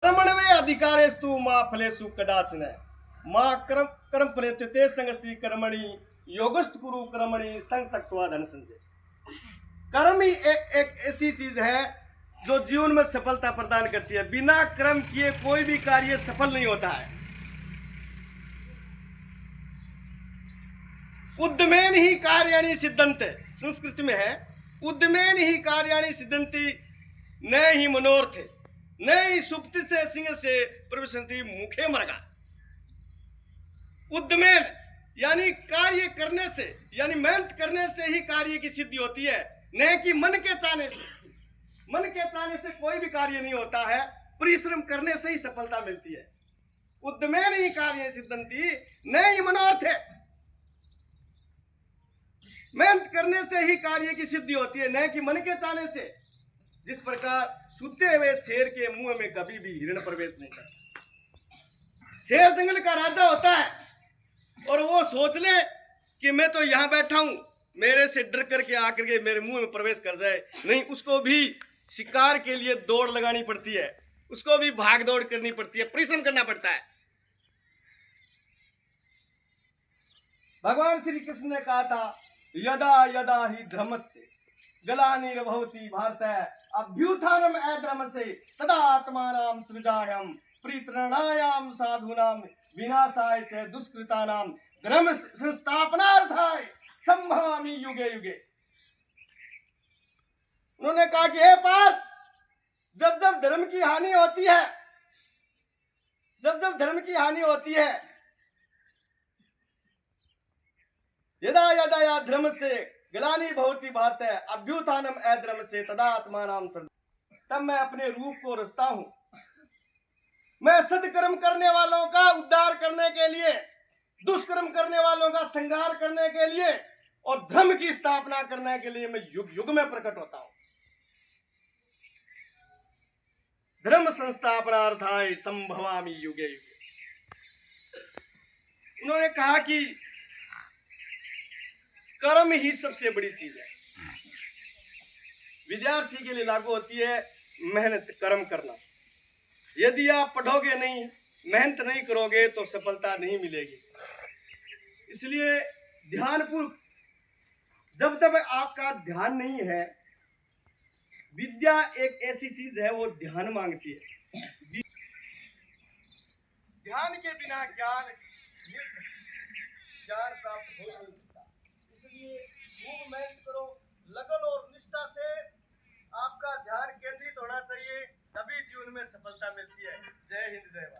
कर्मण्वे अधिकारेस्तु मा फलेषु कदाचन माँ कर्म फलेत्युते संगस्ति कर्मणि योगस्त कुरु कर्मणि संग तक्त्वा धन संजय। कर्म ही एक ऐसी चीज है जो जीवन में सफलता प्रदान करती है। बिना कर्म किए कोई भी कार्य सफल नहीं होता है। उद्यमेन ही कार्याणि सिद्धन्ते, संस्कृत में है उद्यमेन ही कार्याणि सिद्धन्ति न ही मनोर्थे न ही सुप्ति से सिंह से प्रविशन्ति मुखे मृगा। उद्यमेन यानी कार्य करने से, यानी मेहनत करने से ही कार्य की सिद्धि होती है, न कि मन के चाहने से। मन के चाहने से कोई भी कार्य नहीं होता है, परिश्रम करने से ही सफलता मिलती है। उद्यमेन ही कार्य सिद्धन्ति न ही मनोर्थे, मेहनत करने से ही कार्य की सिद्धि होती है, न कि मन के चाहने से। जिस प्रकार सूते हुए शेर के मुंह में कभी भी हिरण प्रवेश नहीं करता। शेर जंगल का राजा होता है और वो सोच ले कि मैं तो यहां बैठा हूं, मेरे से डर करके आकर के मेरे मुंह में प्रवेश कर जाए, नहीं, उसको भी शिकार के लिए दौड़ लगानी पड़ती है, उसको भी भाग दौड़ करनी पड़ती है, परिश्रम करना पड़ता है। भगवान श्री कृष्ण ने कहा था यदा यदा ही धर्मस्य ग्लानिर्भवति भारत अभ्युत्थानम् अधर्मस्य तदा आत्मानं सृजाम्यहं परित्राणाय साधूनां विनाशाय च दुष्कृतानां धर्म संस्थापनार्थाय संभवामि युगे युगे। उन्होंने कहा कि हे पार्थ, जब जब धर्म की हानि होती है, जब जब धर्म की हानि होती है, यदा यदा या धर्म से ग्लानि भवति भारत अभ्युत्थानम् अधर्मस्य तदा आत्मानं सृजाम्यहं, तब मैं अपने रूप को रचता हूं। मैं सत्कर्म करने वालों का उद्धार करने के लिए, दुष्कर्म करने वालों का संहार करने के लिए और धर्म की स्थापना करने के लिए मैं युग युग में प्रकट होता हूं। धर्म संस्थापनार्थाय संभवामि युगे युगे। उन्होंने कहा कि कर्म ही सबसे बड़ी चीज है। विद्यार्थी के लिए लागू होती है मेहनत, कर्म करना। यदि आप पढ़ोगे नहीं, मेहनत नहीं करोगे तो सफलता नहीं मिलेगी। इसलिए ध्यानपूर्वक, जब तक आपका ध्यान नहीं है, विद्या एक ऐसी चीज है वो ध्यान मांगती है। ध्यान के बिना ज्ञान प्राप्त हो नहीं सकता। इसलिए खूब मेहनत करो, लगन और निष्ठा से आपका ध्यान केंद्रित होना चाहिए, तभी जीवन में सफलता मिलती है। जय हिंद, जय भारत।